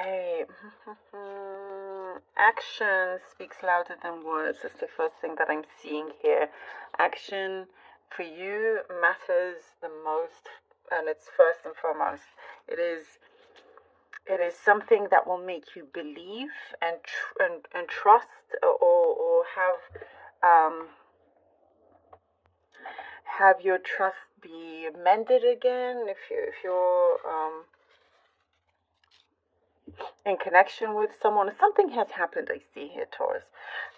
Okay. Action speaks louder than words. That's the first thing that I'm seeing here. Action for you matters the most, and it's first and foremost. It is something that will make you believe and trust, or have your trust be mended again if you're in connection with someone. Something has happened, I see here, Taurus.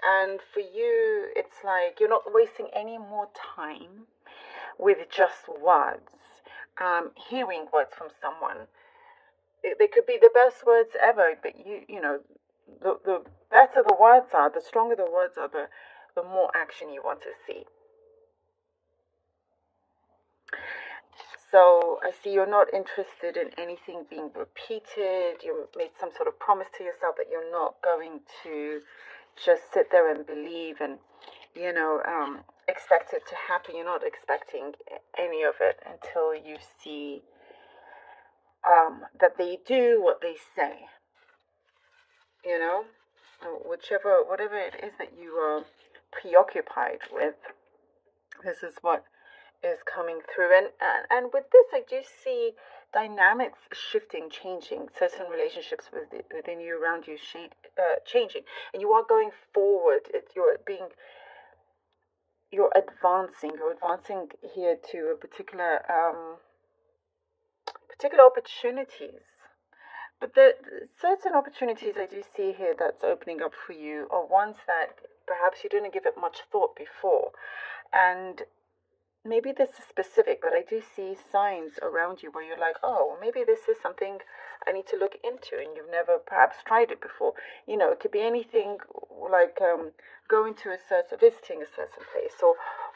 And for you, it's like you're not wasting any more time with just words. Hearing words from someone. They could be the best words ever, but you know, the better the words are, the stronger the words are, the more action you want to see. So I see you're not interested in anything being repeated. You made some sort of promise to yourself that you're not going to just sit there and believe and, expect it to happen. You're not expecting any of it until you see that they do what they say. You know, whatever it is that you are preoccupied with, this is what is coming through. And with this, I do see dynamics shifting, changing. Certain relationships within you, around you, changing, and you are going forward. You're advancing. You're advancing here to a particular opportunities. But the certain opportunities I do see here that's opening up for you are ones that perhaps you didn't give it much thought before, and maybe this is specific, but I do see signs around you where you're like, oh, maybe this is something I need to look into, and you've never perhaps tried it before. It could be anything like visiting a certain place,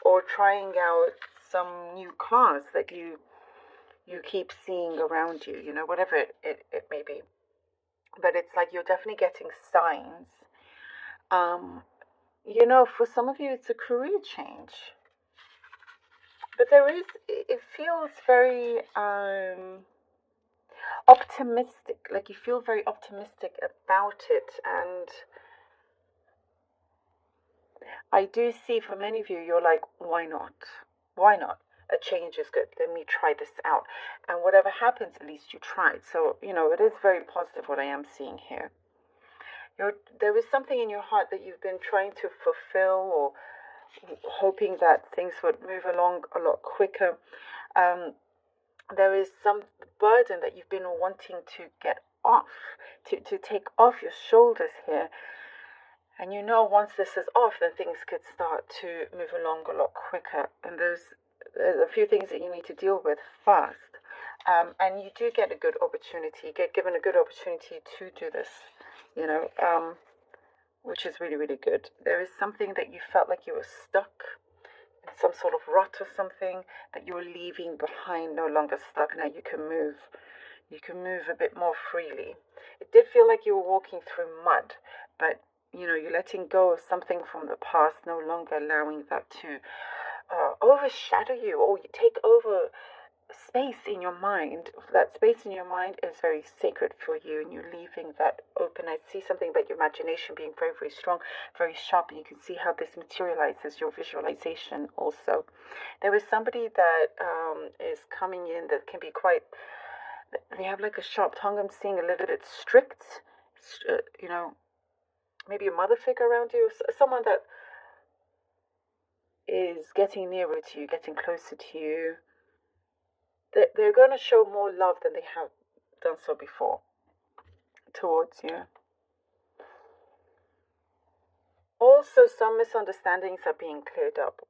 or trying out some new class that you keep seeing around you. Whatever it may be. But it's like you're definitely getting signs. For some of you, it's a career change. But it feels very optimistic, like you feel very optimistic about it. And I do see for many of you, you're like, why not? Why not? A change is good. Let me try this out. And whatever happens, at least you tried. So, it is very positive what I am seeing here. There is something in your heart that you've been trying to fulfill, or hoping that things would move along a lot quicker. There is some burden that you've been wanting to get off, to take off your shoulders here. And once this is off, then things could start to move along a lot quicker. And there's a few things that you need to deal with first. And you do get a good opportunity, get given a good opportunity to do this, which is really, really good. There is something that you felt like you were stuck, some sort of rut or something that you're leaving behind, no longer stuck. Now you can move. You can move a bit more freely. It did feel like you were walking through mud, but you're letting go of something from the past, no longer allowing that to overshadow you, or you take over space in your mind. That space in your mind is very sacred for you, and you're leaving that open. I see something about your imagination being very, very strong, very sharp, and you can see how this materializes your visualization also. There is somebody that is coming in that can be quite, they have like a sharp tongue. I'm seeing a little bit strict, maybe a mother figure around you, someone that is getting nearer to you, getting closer to you. They're going to show more love than they have done so before towards you. Also, some misunderstandings are being cleared up,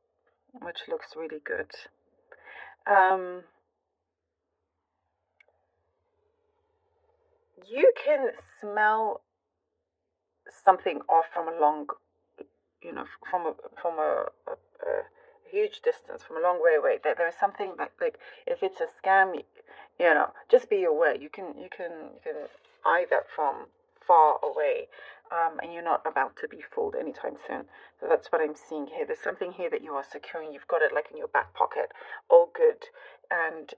which looks really good. You can smell something off from a long, from a huge distance, from a long way away. There is something like if it's a scam, just be aware. You can eye that from far away, and you're not about to be fooled anytime soon. So that's what I'm seeing here. There's something here that you are securing. You've got it like in your back pocket, all good, and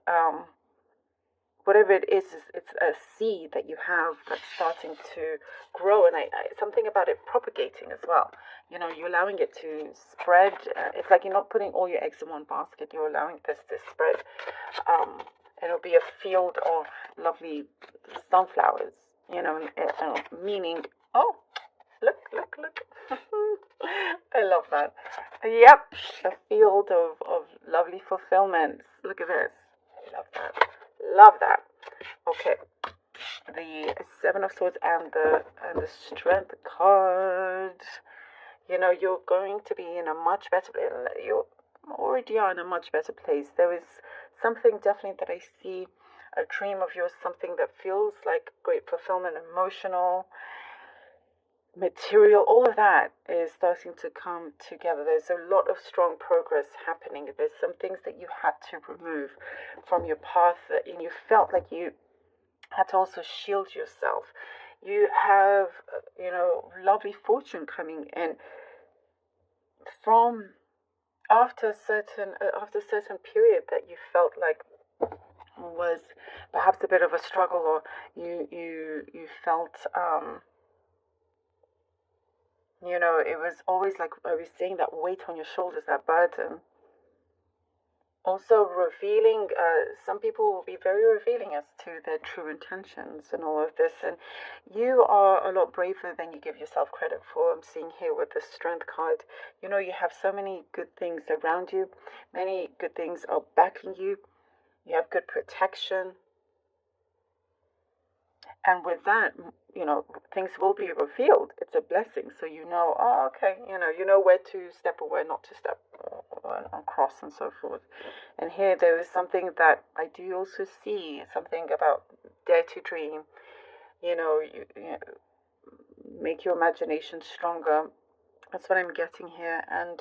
whatever it is, it's a seed that you have that's starting to grow, and something about it propagating as well. You're allowing it to spread. It's like you're not putting all your eggs in one basket. You're allowing this to spread. It'll be a field of lovely sunflowers. Meaning, oh, look. I love that. Yep, a field of lovely fulfillments. Look at this. Love that. Love that. Okay. The Seven of Swords and the Strength card. You're going to be in a much better place. You already are in a much better place. There is something definitely that I see, a dream of yours, something that feels like great fulfillment, emotional, material, all of that is starting to come together. There's a lot of strong progress happening. There's some things that you had to remove from your path, and you felt like you had to also shield yourself. You have, lovely fortune coming in from after a certain period that you felt like was perhaps a bit of a struggle, or you felt it was always like I was saying, that weight on your shoulders, that burden. Also revealing, some people will be very revealing as to their true intentions and all of this, and you are a lot braver than you give yourself credit for. I'm seeing here with the Strength card, you have so many good things around you, many good things are backing you, you have good protection, and with that, things will be revealed. It's a blessing. So oh, okay, you know where to step or where not to step, and cross and so forth. And here there is something that I do also see, something about dare to dream. You make your imagination stronger. That's what I'm getting here, and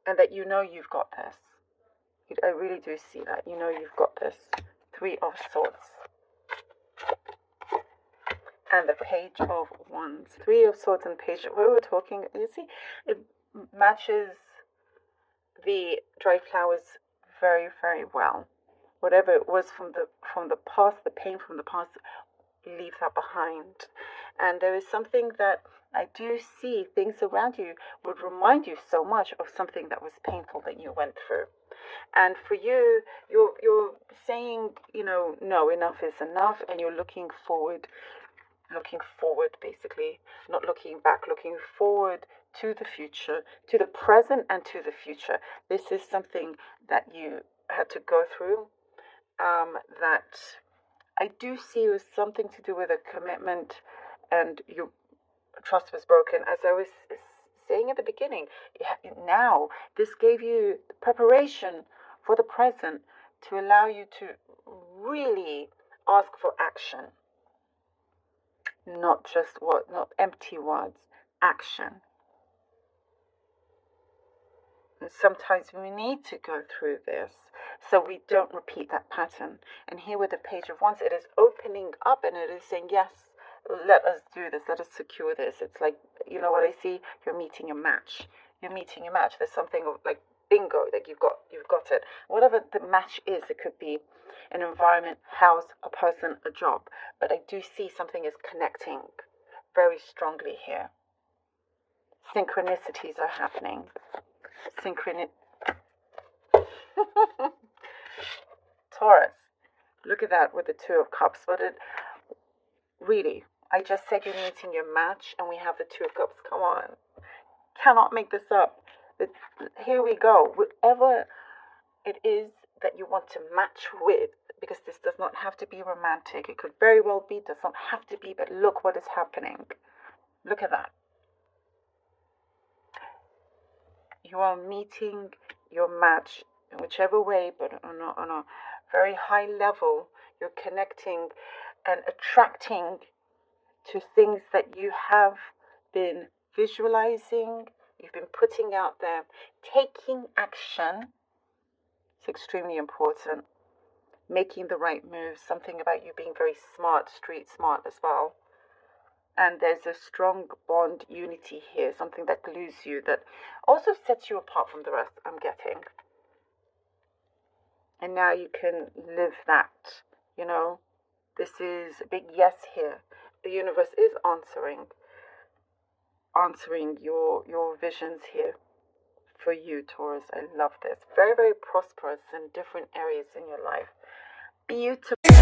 that you've got this. I really do see that. You've got this. Three of Swords. And the Page of Wands. Three of Swords and Page. We were talking, you see, it matches the dry flowers very, very well. Whatever it was from the past, the pain from the past, leave that behind. And there is something that I do see, things around you would remind you so much of something that was painful that you went through. And for you, you're saying, no, enough is enough, and you're looking forward basically, not looking back, looking forward to the future, to the present and to the future. This is something that you had to go through, that I do see was something to do with a commitment, and your trust was broken. As I was saying at the beginning, now this gave you the preparation for the present to allow you to really ask for action. Not empty words, action. And sometimes we need to go through this so we don't repeat that pattern. And here with the Page of Wands, it is opening up and it is saying, yes, let us do this, let us secure this. It's like, what I see, you're meeting a match. There's something of like bingo, like you've got it. Whatever the match is, it could be an environment, house, a person, a job. But I do see something is connecting very strongly here. Synchronicities are happening. Taurus, look at that with the Two of Cups. Really, I just said you're meeting your match, and we have the Two of Cups. Come on. Cannot make this up. Here we go. Whatever it is that you want to match with, because this does not have to be romantic. It could very well be, does not have to be, but look what is happening. Look at that. You are meeting your match in whichever way, but on a very high level. You're connecting and attracting to things that you have been visualizing, you've been putting out there. Taking action is extremely important. Making the right moves, something about you being very smart, street smart as well. And there's a strong bond, unity here, something that glues you, that also sets you apart from the rest, I'm getting. And now you can live that, you know. This is a big yes here. The universe is answering your visions here for you, Taurus. I love this. Very, very prosperous in different areas in your life. Beautiful.